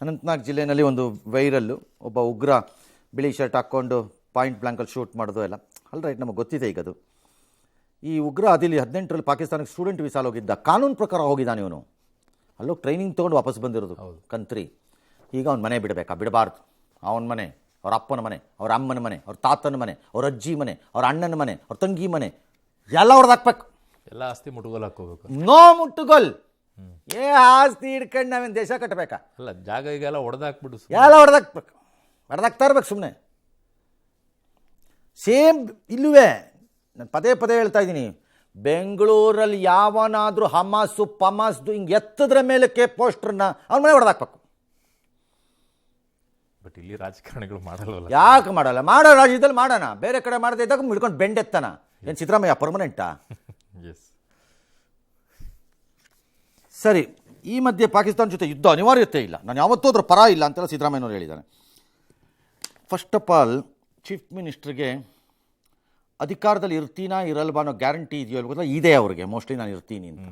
ಅನಂತನಾಗ್ ಜಿಲ್ಲೆಯಲ್ಲಿ ಒಂದು ವೈರಲ್ಲು, ಒಬ್ಬ ಉಗ್ರ ಬಿಳಿ ಶರ್ಟ್ ಹಾಕ್ಕೊಂಡು ಪಾಯಿಂಟ್ ಬ್ಲಾಂಕಲ್ಲಿ ಶೂಟ್ ಮಾಡೋದು ಎಲ್ಲ ಅಲ್ ರೈಟ್, ನಮಗೆ ಗೊತ್ತಿದೆ ಈಗ ಅದು. ಈ ಉಗ್ರ ಅದಿಲ್ಲಿ 18ರಲ್ಲಿ ಪಾಕಿಸ್ತಾನಕ್ಕೆ ಸ್ಟೂಡೆಂಟ್ ವೀಸಾಲ್ ಹೋಗಿದ್ದ, ಕಾನೂನು ಪ್ರಕಾರ ಹೋಗಿದ್ದಾನೆ ಇವನು. ಅಲ್ಲೋಗಿ ಟ್ರೈನಿಂಗ್ ತೊಗೊಂಡು ವಾಪಸ್ ಬಂದಿರೋದು ಕಂತ್ರಿ. ಈಗ ಅವ್ನ ಮನೆ ಬಿಡಬಾರ್ದು. ಅವನ ಮನೆ, ಅವ್ರ ಅಪ್ಪನ ಮನೆ, ಅವ್ರ ಅಮ್ಮನ ಮನೆ, ಅವ್ರ ತಾತನ ಮನೆ, ಅವ್ರ ಅಜ್ಜಿ ಮನೆ, ಅವ್ರ ಅಣ್ಣನ ಮನೆ, ಅವ್ರ ತಂಗಿ ಮನೆ ಎಲ್ಲ ಹೊಡೆದಾಕ್ಬೇಕು. ಎಲ್ಲ ಆಸ್ತಿ ಮುಟ್ಟುಗೋಲು ಹಾಕೋಬೇಕು. ನೋ ಮುಟ್ಟುಗೋಲ್. ಆಸ್ತಿ ಹಿಡ್ಕೊಂಡು ನಾವೇನು ದೇಶ ಕಟ್ಟಬೇಕಾ? ಅಲ್ಲ, ಜಾಗ ಈಗೆಲ್ಲ ಹೊಡೆದಾಕ್ಬಿಡು, ಎಲ್ಲ ಹೊಡೆದಾಕ್ತಾ ಇರ್ಬೇಕು ಸುಮ್ಮನೆ. ಸೇಮ್ ಇಲ್ಲುವೇ ನಾನು ಪದೇ ಪದೇ ಹೇಳ್ತಾ ಇದ್ದೀನಿ, ಬೆಂಗಳೂರಲ್ಲಿ ಯಾವನಾದರೂ ಹಮಾಸು ಪಮಾಸ್ದು ಹಿಂಗೆ ಎತ್ತದ್ರ ಮೇಲಕ್ಕೆ ಪೋಸ್ಟರ್ನ ಅವ್ನ ಮನೆ ಹೊಡೆದಾಕ್ಬೇಕು. ಬಟ್ ಇಲ್ಲಿ ರಾಜಕಾರಣಿಗಳು ಮಾಡಲ್ವಲ್ಲ. ಯಾಕೆ ಮಾಡಲ್ಲ? ಮಾಡೋ ರಾಜ್ಯದಲ್ಲಿ ಮಾಡೋಣ, ಬೇರೆ ಕಡೆ ಮಾಡದೇ ಇದ್ದಾಗ ಹಿಡ್ಕೊಂಡು ಬೆಂಡೆತ್ತಾನ. ಏನು ಸಿದ್ದರಾಮಯ್ಯ ಪರ್ಮನೆಂಟಾ? ಎಸ್. ಸರಿ, ಈ ಮಧ್ಯೆ ಪಾಕಿಸ್ತಾನ ಜೊತೆ ಯುದ್ಧ ಅನಿವಾರ್ಯತೆ ಇಲ್ಲ, ನಾನು ಯಾವತ್ತೂ ಅದ್ರ ಪರ ಇಲ್ಲ ಅಂತೆಲ್ಲ ಸಿದ್ದರಾಮಯ್ಯನವರು ಹೇಳಿದ್ದಾರೆ. ಫಸ್ಟ್ ಆಫ್ ಆಲ್ ಚೀಫ್ ಮಿನಿಸ್ಟ್ರಿಗೆ ಅಧಿಕಾರದಲ್ಲಿ ಇರ್ತೀನಾ ಇರಲ್ವಾ ಅನ್ನೋ ಗ್ಯಾರಂಟಿ ಇದೆಯೋ ಅಲ್ವಾ? ಇದೆ ಅವ್ರಿಗೆ, ಮೋಸ್ಟ್ಲಿ ನಾನು ಇರ್ತೀನಿ ಅಂತ.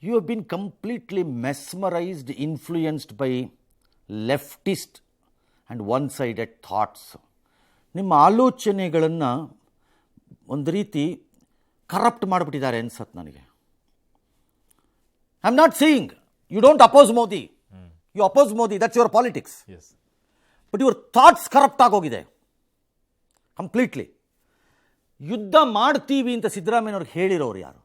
You have been completely mesmerized, influenced by leftist and one sided thoughts. ನಿಮ್ಮ ಆಲೋಚನೆಗಳನ್ನು ಒಂದು ರೀತಿ ಕರಪ್ಟ್ ಮಾಡಿಬಿಟ್ಟಿದ್ದಾರೆ ಅನ್ಸತ್ತೆ ನನಗೆ. I am not saying you don't oppose Modi, you oppose Modi, that's your politics. But your thoughts corrupt ಆಗೋಗಿದೆ ಕಂಪ್ಲೀಟ್ಲಿ. ಯುದ್ಧ ಮಾಡ್ತೀವಿ ಅಂತ ಸಿದ್ದರಾಮಯ್ಯವ್ರಿಗೆ ಹೇಳಿರೋರು ಯಾರು?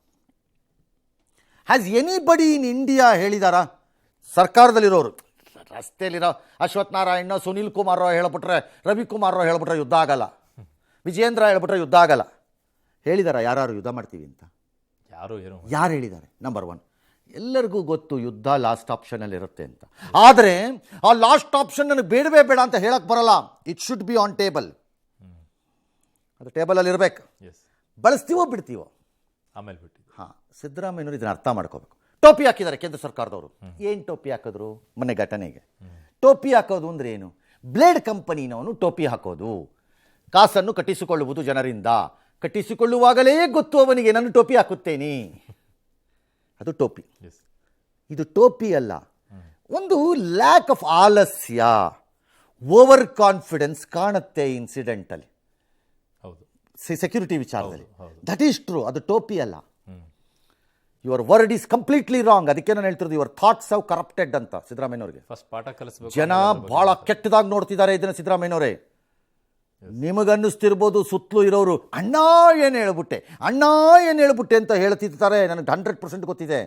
ಹ್ಯಾಸ್ ಎನಿಬಡಿ ಇನ್ ಇಂಡಿಯಾ ಹೇಳಿದಾರಾ? ಸರ್ಕಾರದಲ್ಲಿರೋರು, ರಸ್ತೆಯಲ್ಲಿರೋ ಅಶ್ವಥ್ ನಾರಾಯಣ, ಸುನೀಲ್ ಕುಮಾರ್ ಹೇಳ್ಬಿಟ್ರೆ, ರವಿಕುಮಾರ್ ಹೇಳ್ಬಿಟ್ರೆ ಯುದ್ಧ ಆಗಲ್ಲ, ವಿಜೇಂದ್ರ ಹೇಳ್ಬಿಟ್ರೆ ಯುದ್ಧ ಆಗಲ್ಲ, ಹೇಳಿದಾರ ಯಾರು ಯುದ್ಧ ಮಾಡ್ತೀವಿ ಅಂತ? ಯಾರು ಹೇಳಿದ್ದಾರೆ? ನಂಬರ್ ಒನ್, ಎಲ್ಲರಿಗೂ ಗೊತ್ತು ಯುದ್ಧ ಲಾಸ್ಟ್ ಆಪ್ಷನಲ್ಲಿ ಇರುತ್ತೆ ಅಂತ. ಆದರೆ ಆ ಲಾಸ್ಟ್ ಆಪ್ಷನ್ ನನಗೆ ಬೇಡವೇ ಬೇಡ ಅಂತ ಹೇಳಕ್ಕೆ ಬರಲ್ಲ. It should be on table. ಅದು ಟೇಬಲಲ್ಲಿ ಇರಬೇಕು. ಬಳಸ್ತೀವೋ ಬಿಡ್ತೀವೋ ಆಮೇಲೆ ಬಿಟ್ಟು. ಹಾಂ, ಸಿದ್ದರಾಮಯ್ಯನವರು ಇದನ್ನು ಅರ್ಥ ಮಾಡ್ಕೋಬೇಕು. ಟೋಪಿ ಹಾಕಿದ್ದಾರೆ ಕೇಂದ್ರ ಸರ್ಕಾರದವರು. ಏನು ಟೋಪಿ ಹಾಕಿದ್ರು? ಮೊನ್ನೆ ಘಟನೆಗೆ ಟೋಪಿ ಹಾಕೋದು ಅಂದರೆ ಏನು? ಬ್ಲೇಡ್ ಕಂಪನಿನವನು ಟೋಪಿ ಹಾಕೋದು, ಕಾಸನ್ನು ಕಟ್ಟಿಸಿಕೊಳ್ಳುವುದು ಜನರಿಂದ. ಕಟ್ಟಿಸಿಕೊಳ್ಳುವಾಗಲೇ ಗೊತ್ತು ಅವನಿಗೆ ನಾನು ಟೋಪಿ ಹಾಕುತ್ತೇನೆ, ಅದು ಟೋಪಿ. ಇದು ಟೋಪಿ ಅಲ್ಲ, ಒಂದು ಲ್ಯಾಕ್ ಆಫ್ ಆಲಸ್ಯ, ಓವರ್ ಕಾನ್ಫಿಡೆನ್ಸ್ ಕಾಣುತ್ತೆ ಇನ್ಸಿಡೆಂಟಲ್ಲಿ, ಸೆಕ್ಯೂರಿಟಿ ವಿಚಾರದಲ್ಲಿ. ದಟ್ ಈಸ್ ಟ್ರೂ, ಅದು ಟೋಪಿ ಅಲ್ಲ. Your word is completely wrong. ಅದಕ್ಕೆ ನಾನು ಹೇಳ್ತಿರೋದು, ಯುವರ್ ಥಾಟ್ಸ್ ಹ್ಯಾವ್ ಕರಪ್ಟೆಡ್ ಅಂತ ಸಿದ್ದರಾಮಯ್ಯನವರಿಗೆ. ಫಸ್ಟ್ ಪಾಠ ಕಲಿಸಬೇಕು. ಜನ ಬಹಳ ಕೆಟ್ಟದಾಗಿ ನೋಡ್ತಿದ್ದಾರೆ ಇದನ್ನು ಸಿದ್ದರಾಮಯ್ಯನವರೇ. ನಿಮಗನ್ನಿಸ್ತಿರ್ಬೋದು ಸುತ್ತಲೂ ಇರೋರು ಅಣ್ಣ ಏನು ಹೇಳ್ಬಿಟ್ಟೆ ಅಂತ ಹೇಳ್ತಿರ್ತಾರೆ. ನನಗೆ 100% ಗೊತ್ತಿದೆ.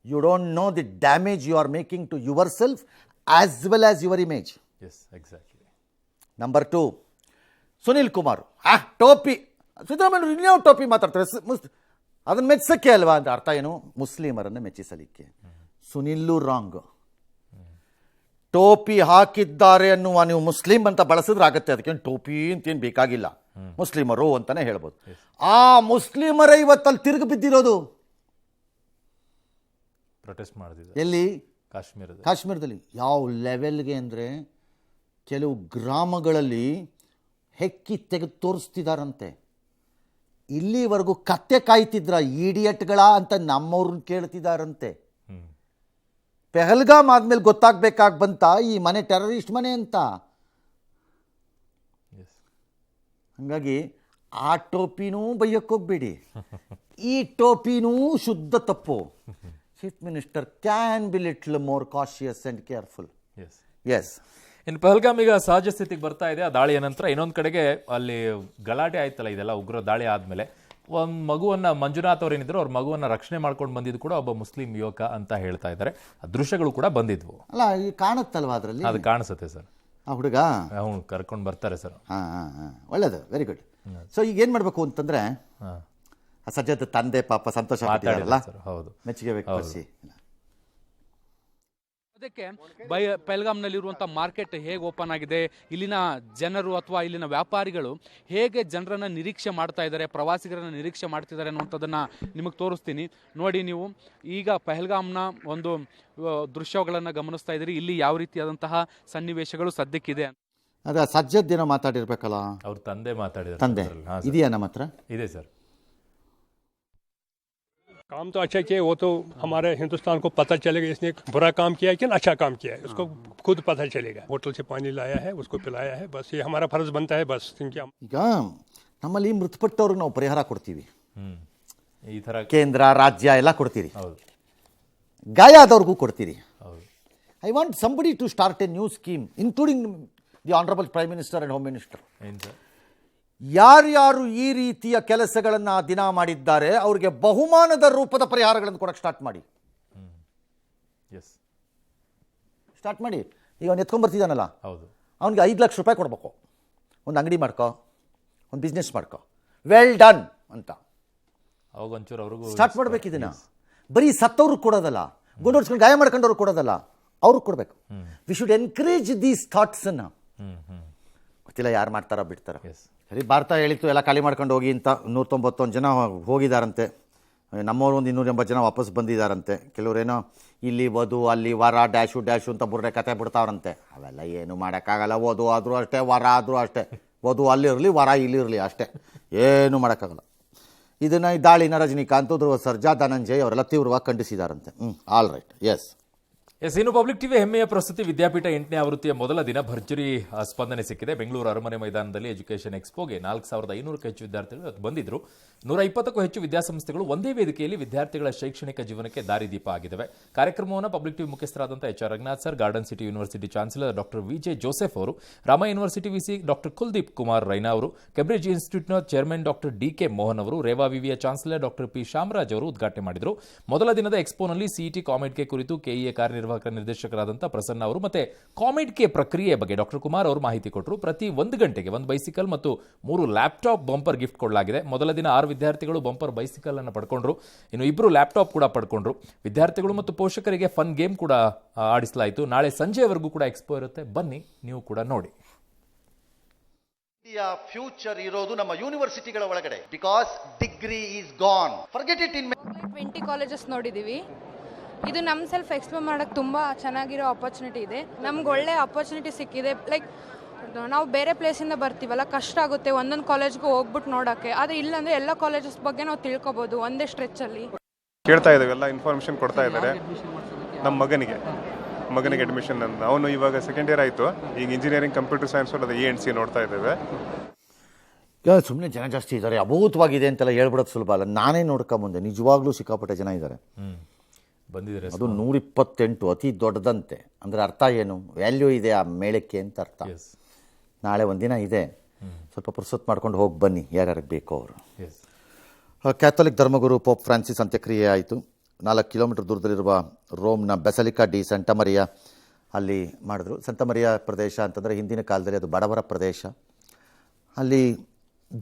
You don't know the damage you are making to yourself as well as your image. Exactly. Number 2, Sunil Kumar ಟೋಪಿ. ಸಿದ್ದರಾಮಯ್ಯನವರು ಇನ್ಯಾವ ಟೋಪಿ ಮಾತಾಡ್ತಾರೆ? ಅದನ್ನು ಮೆಚ್ಚಕ್ಕೆ ಅಲ್ವಾ ಅಂತ ಅರ್ಥ ಏನು? ಮುಸ್ಲಿಮರನ್ನು ಮೆಚ್ಚಿಸಲಿಕ್ಕೆ. ಸುನಿಲ್ಲೂ ರಾಂಗ್. ಟೋಪಿ ಹಾಕಿದ್ದಾರೆ ಅನ್ನುವ ನೀವು ಮುಸ್ಲಿಂ ಅಂತ ಬಳಸಿದ್ರೆ ಆಗುತ್ತೆ, ಅದಕ್ಕೆ ಟೋಪಿ ಅಂತೇನು ಬೇಕಾಗಿಲ್ಲ, ಮುಸ್ಲಿಮರು ಅಂತಾನೆ ಹೇಳ್ಬೋದು. ಆ ಮುಸ್ಲಿಮರೇ ಇವತ್ತಲ್ಲಿ ತಿರುಗಿ ಬಿದ್ದಿರೋದು. ಪ್ರೊಟೆಸ್ಟ್ ಮಾಡಿದ್ರು ಎಲ್ಲಿ? ಕಾಶ್ಮೀರದಲ್ಲಿ. ಯಾವ ಲೆವೆಲ್ಗೆ ಅಂದರೆ ಕೆಲವು ಗ್ರಾಮಗಳಲ್ಲಿ ಹೆಕ್ಕಿ ತೆಗೆದು ತೋರಿಸ್ತಿದಾರಂತೆ. ಇಲ್ಲಿವರೆಗೂ ಕತ್ತೆ ಕಾಯ್ತಿದ್ರ ಈಡಿಯಟ್ಗಳ ಅಂತ ನಮ್ಮವ್ರನ್ನ ಕೇಳ್ತಿದಾರಂತೆ. ಪೆಹಲ್ಗಾಮ್ ಆದ್ಮೇಲೆ ಗೊತ್ತಾಗಬೇಕಾಗಿ ಬಂತ ಈ ಮನೆ ಟೆರರಿಸ್ಟ್ ಮನೆ ಅಂತ. ಹಾಗಾಗಿ ಆ ಟೋಪಿನೂ ಬೈಯಕ್ಕೆ ಹೋಗ್ಬೇಡಿ, ಈ ಟೋಪಿನೂ ಶುದ್ಧ ತಪ್ಪು. Chief minister can be little more cautious and careful. Yes. ಇನ್ನು ಪಹಲ್ಗಾಮ್ ಈಗ ಸಹಜ ಸ್ಥಿತಿಗೆ ಬರ್ತಾ ಇದೆ. ಆ ದಾಳಿಯ ನಂತರ ಇನ್ನೊಂದು ಕಡೆಗೆ ಅಲ್ಲಿ ಗಲಾಟೆ ಆಯ್ತಲ್ಲ, ಇದೆಲ್ಲ ಉಗ್ರ ದಾಳಿ ಆದಮೇಲೆ ಒಂದು ಮಗುವನ್ನ, ಮಂಜುನಾಥ್ ಅವ್ರು ಏನಿದ್ರು ಅವ್ರ ಮಗುವನ್ನ ರಕ್ಷಣೆ ಮಾಡ್ಕೊಂಡು ಬಂದಿದ್ದು ಕೂಡ ಒಬ್ಬ ಮುಸ್ಲಿಂ ಯುವಕ ಅಂತ ಹೇಳ್ತಾ ಇದ್ದಾರೆ. ಆ ದೃಶ್ಯಗಳು ಕೂಡ ಬಂದಿದ್ವು. ಅಲ್ಲ, ಈಗ ಕಾಣುತ್ತಲ್ವಾ ಅದರಲ್ಲಿ? ಅದು ಕಾಣಿಸುತ್ತೆ ಸರ್. ಆ ಹುಡುಗ ಅವ್ನು ಕರ್ಕೊಂಡು ಬರ್ತಾರೆ ಸರ್. ಒಳ್ಳೇದು, ವೆರಿ ಗುಡ್. ಸೊ ಈಗ ಏನು ಮಾಡಬೇಕು ಅಂತಂದ್ರೆ, ಸಜ್ಜದ ತಂದೆ ಪಾಪ ಸಂತೋಷ ಮಾತಾಡಲ್ಲ, ಹೌದು, ಮೆಚ್ಚುಗೆ ವ್ಯಕ್ತಪಡಿಸಿ. ಅದಕ್ಕೆ ಪಹಲ್ಗಾಮ್ನಲ್ಲಿರುವಂಥ ಮಾರ್ಕೆಟ್ ಹೇಗೆ ಓಪನ್ ಆಗಿದೆ, ಇಲ್ಲಿನ ಜನರು ಅಥವಾ ಇಲ್ಲಿನ ವ್ಯಾಪಾರಿಗಳು ಹೇಗೆ ಜನರನ್ನು ನಿರೀಕ್ಷೆ ಮಾಡ್ತಾ ಇದ್ದಾರೆ, ಪ್ರವಾಸಿಗರನ್ನು ನಿರೀಕ್ಷೆ ಮಾಡ್ತಿದ್ದಾರೆ ಅನ್ನುವಂಥದ್ದನ್ನು ನಿಮಗೆ ತೋರಿಸ್ತೀನಿ. ನೋಡಿ, ನೀವು ಈಗ ಪಹಲ್ಗಾಮ್ನ ಒಂದು ದೃಶ್ಯಗಳನ್ನು ಗಮನಿಸ್ತಾ ಇದ್ದೀರಿ. ಇಲ್ಲಿ ಯಾವ ರೀತಿಯಾದಂತಹ ಸನ್ನಿವೇಶಗಳು ಸದ್ಯಕ್ಕಿದೆ. ಅದ ಸಜ್ಜದ್ದೇನೋ ಮಾತಾಡಿರ್ಬೇಕಲ್ಲ, ಅವ್ರ ತಂದೆ ಮಾತಾಡಿದ್ರು. ತಂದೆ ಇದೆಯಾ ನಮ್ಮ ಹತ್ರ? ಇದೆ ಸರ್. काम तो अच्छा किया, वो तो हमारे हिंदुस्तान को पता चलेगा इसने बुरा काम किया है कि अच्छा काम किया है, उसको खुद पता चलेगा। होटल से पानी लाया है, उसको पिलाया है, बस ये हमारा फर्ज बनता है बस। क्योंकि ಈಗ ನಮ್ಮಲ್ಲಿ ಮೃತಪಟ್ಟವ್ರಿಗೆ ನಾವು ಪರಿಹಾರ ಕೊಡ್ತೀವಿ, ಈ ತರ ಕೇಂದ್ರ ರಾಜ್ಯ ಎಲ್ಲ ಕೊಡ್ತೀರಿ, ಹೌದು ಗಾಯ ಆದವ್ರಿಗೂ ಕೊಡ್ತೀರಿ. ಹೌದು I want somebody to start a new scheme including the honourable prime minister and home minister. ಏನ್ ಸರ್? ಯಾರ್ಯಾರು ಈ ರೀತಿಯ ಕೆಲಸಗಳನ್ನು ಆ ದಿನ ಮಾಡಿದ್ದಾರೆ ಅವ್ರಿಗೆ ಬಹುಮಾನದ ರೂಪದ ಪರಿಹಾರಗಳನ್ನು ಕೊಡಕ್ಕೆ ಸ್ಟಾರ್ಟ್ ಮಾಡಿ. ಎಸ್ ಸ್ಟಾರ್ಟ್ ಮಾಡಿ. ಈಗ ಅವ್ನು ಎತ್ಕೊಂಡ್ಬರ್ತಿದ್ದಾನಲ್ಲ, ಹೌದು ಅವ್ನಿಗೆ 5 ಲಕ್ಷ ರೂಪಾಯಿ ಕೊಡಬೇಕು. ಒಂದು ಅಂಗಡಿ ಮಾಡ್ಕೊ, ಒಂದು ಬಿಸ್ನೆಸ್ ಮಾಡ್ಕೊ, ವೆಲ್ ಡನ್ ಅಂತ ಅವಾಗ ಒಂಚೂರು ಅವ್ರಿಗೂ ಸ್ಟಾರ್ಟ್ ಮಾಡ್ಬೇಕು. ಇದನ್ನ ಬರೀ ಸತ್ತವ್ರಿಗೆ ಕೊಡೋದಲ್ಲ, ಗುಂಡು ಹೊಡ್ಸ್ಕೊಂಡು ಗಾಯ ಮಾಡ್ಕೊಂಡವ್ರು ಕೊಡೋದಲ್ಲ, ಅವ್ರಿಗೆ ಕೊಡಬೇಕು. ವಿ ಶುಡ್ ಎನ್ಕರೇಜ್ ದೀಸ್ ಥಾಟ್ಸನ್ನು. ಗೊತ್ತಿಲ್ಲ ಯಾರು ಮಾಡ್ತಾರೋ ಬಿಡ್ತಾರ. ಎಸ್ ಸರಿ, ಭಾರತ ಹೇಳಿತ್ತು ಎಲ್ಲ ಖಾಲಿ ಮಾಡ್ಕೊಂಡು ಹೋಗಿ ಅಂತ. 191 ಜನ ಹೋಗಿದಾರಂತೆ, ನಮ್ಮವರು ಒಂದು 280 ಜನ ವಾಪಸ್ ಬಂದಿದ್ದಾರಂತೆ. ಕೆಲವರೇನೋ ಇಲ್ಲಿ ವಧು ಅಲ್ಲಿ ವರ ಡ್ಯಾಶು ಅಂತ ಬುರ್ರೆ ಕತೆ ಬಿಡ್ತಾವ್ರಂತೆ. ಅವೆಲ್ಲ ಏನು ಮಾಡೋಕ್ಕಾಗಲ್ಲ. ವಧು ಆದರೂ ಅಷ್ಟೇ, ವರ ಆದರೂ ಅಷ್ಟೇ. ವಧು ಅಲ್ಲಿರಲಿ, ವರ ಇಲ್ಲಿರಲಿ ಅಷ್ಟೇ, ಏನು ಮಾಡೋಕ್ಕಾಗಲ್ಲ. ಇದನ್ನು ಈ ದಾಳಿನ ರಜನಿಕಾಂತ್, ಧ್ರುವ ಸರ್ಜಾ, ಧನಂಜಯ್ ಅವರೆಲ್ಲ ತೀವ್ರವಾಗಿ ಖಂಡಿಸಿದಾರಂತೆ. All right, yes. ಇನ್ನು ಪಬ್ಲಿಕ್ ಟಿವಿ ಹೆಮ್ಮೆಯ ಪ್ರಸ್ತುತಿ ವಿದ್ಯಾಪೀಠ 8ನೇ ಆವೃತ್ತಿಯ ಮೊದಲ ದಿನ ಭರ್ಜರಿ ಸ್ಪಂದನೆ ಸಿಕ್ಕಿದೆ. ಬೆಂಗಳೂರು ಅರಮನೆ ಮೈದಾನದಲ್ಲಿ ಎಜುಕೇಷನ್ ಎಕ್ಸ್ಪೋಗೆ 4500ಕ್ಕೂ ಹೆಚ್ಚು ವಿದ್ಯಾರ್ಥಿಗಳು ಇವತ್ತು ಬಂದಿದ್ರು. 120ಕ್ಕೂ ಹೆಚ್ಚು ವಿದ್ಯಾಸಂಸ್ಥೆಗಳು ಒಂದೇ ವೇದಿಕೆಯಲ್ಲಿ ವಿದ್ಯಾರ್ಥಿಗಳ ಶೈಕ್ಷಣಿಕ ಜೀವನಕ್ಕೆ ದಾರಿದೀಪ ಆಗಿದ್ದಾವೆ. ಕಾರ್ಯಕ್ರಮವನ್ನು ಪಬ್ಲಿಕ್ ಟಿವಿ ಮುಖ್ಯಸ್ಥರಾದಂಥ HR Ranganath sir, garden city university chancellor doctor VJ Joseph ಅವರು, Rama university VC doctor Kuldeep Kumar Raina ಅವರು, ಕೇಂಬ್ರಿಡ್ಜ್ ಇನ್ಸ್ಟಿಟ್ಯೂಟ್ನ ಚೇರ್ಮನ್ ಡಾಕ್ಟರ್ DK ಮೋಹನ್ ಅವರು, ರೇವಾ ವಿವಿಯ ಚಾನ್ಸಲರ್ ಡಾಕ್ಟರ್ P ಶಾಮರಾಜ್ ಅವರು ಉದ್ಘಾಟನೆ ಮಾಡಿದರು. ಮೊದಲ ದಿನದ ಎಕ್ಸ್ಪೋನಲ್ಲಿ ಸಿಇಟಿ ಕಾಮೆಡ್ ಕೆ ಕುರಿತು ಕೆಇಎ ಕಾರ್ಯನಿರ್ವಾಹಕ ನಿರ್ದೇಶಕರಾದಂಥ ಪ್ರಸನ್ನ ಅವರು ಮತ್ತೆ ಕಾಮೆಡ್ ಕೆ ಪ್ರಕ್ರಿಯೆ ಬಗ್ಗೆ ಡಾಕ್ಟರ್ ಕುಮಾರ್ ಅವರು ಮಾಹಿತಿ ಕೊಟ್ಟರು. ಪ್ರತಿ 1 ಗಂಟೆಗೆ 1 ಬೈಸಿಕಲ್ ಮತ್ತು 3 ಲ್ಯಾಪ್ಟಾಪ್ ಬಂಪರ್ ಗಿಫ್ಟ್ ಕೊಡಲಾಗಿದೆ. ಮೊದಲ ದಿನ 6 ವಿದ್ಯಾರ್ಥಿಗಳು ಬಂಪರ್ ಬೈಸಿಕಲ್ ಅನ್ನು ಪಡ್ಕೊಂಡ್ರು. ಇನ್ನು 2 ಲ್ಯಾಪ್ಟಾಪ್ ಕೂಡ ಪಡ್ಕೊಂಡ್ರು. ವಿದ್ಯಾರ್ಥಿಗಳು ಮತ್ತು ಪೋಷಕರಿಗೆ ಫನ್ ಗೇಮ್ ಕೂಡ ಆಡಿಸಲಾಯಿತು. ನಾಳೆ ಸಂಜೆವರೆಗೂ ಕೂಡ ಎಕ್ಸ್ಪೋ ಇರುತ್ತೆ, ಬನ್ನಿ ನೀವು ಕೂಡ ನೋಡಿ. ಇಂಡಿಯಾ ಫ್ಯೂಚರ್ ಇರೋದು ನಮ್ಮ ಯೂನಿವರ್ಸಿಟಿಗಳ ಒಳಗಡೆ. Because degree is gone, forget it. In 20 colleges ನೋಡಿದ್ದೀವಿ. ಇದು ನಮ್ಮ ಸೆಲ್ಫ್ ಎಕ್ಸ್ಪ್ಲೋರ್ ಮಾಡೋಕ್ಕೆ ತುಂಬ ಚೆನ್ನಾಗಿರೋ ಆಪರ್ಚುನಿಟಿ ಇದೆ. ನಮ್ಗೆ ಒಳ್ಳೆ ಆಪರ್ಚುನಿಟಿ ಸಿಕ್ಕಿದೆ. ಲೈಕ್ ನಾವು ಬೇರೆ ಪ್ಲೇಸಿಂದ ಬರ್ತೀವಲ್ಲ, ಕಷ್ಟ ಆಗುತ್ತೆ ಒಂದೊಂದು ಕಾಲೇಜ್ಗೂ ಹೋಗ್ಬಿಟ್ಟು ನೋಡೋಕ್ಕೆ. ಆದರೆ ಇಲ್ಲಾಂದರೆ ಎಲ್ಲ ಕಾಲೇಜಸ್ ಬಗ್ಗೆ ನಾವು ತಿಳ್ಕೊಬೋದು ಒಂದೇ ಸ್ಟ್ರೆಚ್ಚಲ್ಲಿ. ಕೇಳ್ತಾ ಇದ್ದೇವೆ, ಎಲ್ಲ ಇನ್ಫಾರ್ಮೇಷನ್ ಕೊಡ್ತಾ ಇದ್ದಾರೆ. ನಮ್ಮ ಮಗನಿಗೆ ಅಡ್ಮಿಷನ್ ಅಂತ, ಅವನು ಇವಾಗ 2nd ಇಯರ್ ಆಯಿತು. ಈಗ ಇಂಜಿನಿಯರಿಂಗ್ ಕಂಪ್ಯೂಟರ್ ಸೈನ್ಸ್ ಅದು ENC ನೋಡ್ತಾ ಇದ್ದೇವೆ. ಸುಮ್ಮನೆ ಜನ ಜಾಸ್ತಿ ಇದ್ದಾರೆ, ಅಭೂತವಾಗಿದೆ ಅಂತೆಲ್ಲ ಹೇಳ್ಬಿಡೋದು ಸುಲಭ ಅಲ್ಲ. ನಾನೇ ನೋಡ್ಕೊಂಬಂದೆ, ನಿಜವಾಗ್ಲೂ ಸಿಕ್ಕಾಪಟ್ಟೆ ಜನ ಇದ್ದಾರೆ. ಬಂದಿದ್ದಾರೆ. ಅದು 128 ಅತಿ ದೊಡ್ಡದಂತೆ. ಅಂದರೆ ಅರ್ಥ ಏನು, ವ್ಯಾಲ್ಯೂ ಇದೆ ಆ ಮೇಳಕ್ಕೆ ಅಂತ ಅರ್ಥ. ನಾಳೆ ಒಂದಿನ ಇದೆ, ಸ್ವಲ್ಪ ಪುರ್ಸೊತ್ತು ಮಾಡ್ಕೊಂಡು ಹೋಗಿ ಬನ್ನಿ ಯಾರ್ಯಾರಿಗೆ ಬೇಕೋ ಅವರು. ಕ್ಯಾಥೋಲಿಕ್ ಧರ್ಮಗುರು ಪೋಪ್ ಫ್ರಾನ್ಸಿಸ್ ಅಂತ್ಯಕ್ರಿಯೆ ಆಯಿತು. 4 ಕಿಲೋಮೀಟರ್ ದೂರದಲ್ಲಿರುವ ರೋಮ್ನ ಬೆಸಲಿಕಾ ಡಿ ಸಂತ ಮರಿಯಾ ಅಲ್ಲಿ ಮಾಡಿದ್ರು. ಸಂತ ಮರಿಯಾ ಪ್ರದೇಶ ಅಂತಂದರೆ ಹಿಂದಿನ ಕಾಲದಲ್ಲಿ ಅದು ಬಡವರ ಪ್ರದೇಶ. ಅಲ್ಲಿ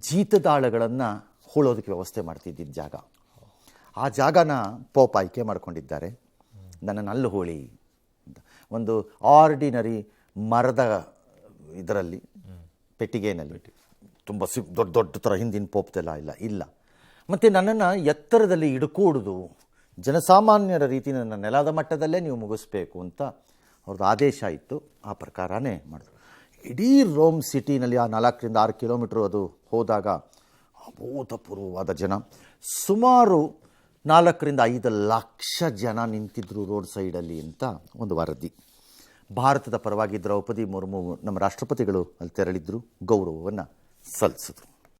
ಜೀತದಾಳಗಳನ್ನು ಹೂಳೋದಕ್ಕೆ ವ್ಯವಸ್ಥೆ ಮಾಡ್ತಿದ್ದಿದ್ದ ಜಾಗ. ಆ ಜಾಗನ ಪೋಪ್ ಆಯ್ಕೆ ಮಾಡ್ಕೊಂಡಿದ್ದಾರೆ. ನನ್ನನ್ನು ಅಲ್ಲಿ ಹೂಳಿ ಅಂತ ಒಂದು ಆರ್ಡಿನರಿ ಮರದ ಇದರಲ್ಲಿ, ಪೆಟ್ಟಿಗೆನಲ್ಲಿ, ತುಂಬ ದೊಡ್ಡ ಥರ ಹಿಂದಿನ ಪೋಪ್ದೆಲ್ಲ ಇಲ್ಲ. ಮತ್ತು ನನ್ನನ್ನು ಎತ್ತರದಲ್ಲಿ ಹಿಡ್ಕೂಡುದು, ಜನಸಾಮಾನ್ಯರ ರೀತಿ ನನ್ನ ನೆಲದ ಮಟ್ಟದಲ್ಲೇ ನೀವು ಮುಗಿಸ್ಬೇಕು ಅಂತ ಅವ್ರದ್ದು ಆದೇಶ ಇತ್ತು. ಆ ಪ್ರಕಾರನೇ ಮಾಡಿದ್ರು. ಇಡೀ ರೋಮ್ ಸಿಟಿನಲ್ಲಿ ಆ 4 ರಿಂದ 6 ಕಿಲೋಮೀಟ್ರ್ ಅದು ಹೋದಾಗ ಅಭೂತಪೂರ್ವವಾದ ಜನ. ಸುಮಾರು 4 ರಿಂದ 5 ಲಕ್ಷ ಜನ ನಿಂತಿದ್ದರು ರೋಡ್ ಸೈಡಲ್ಲಿ ಅಂತ ಒಂದು ವರದಿ. ಭಾರತದ ಪರವಾಗಿ ದ್ರೌಪದಿ ಮುರ್ಮು ನಮ್ಮ ರಾಷ್ಟ್ರಪತಿಗಳು ಅಲ್ಲಿ ತೆರಳಿದ್ರು, ಗೌರವವನ್ನು ಸಲ್ಲಿಸಿದ್ರು.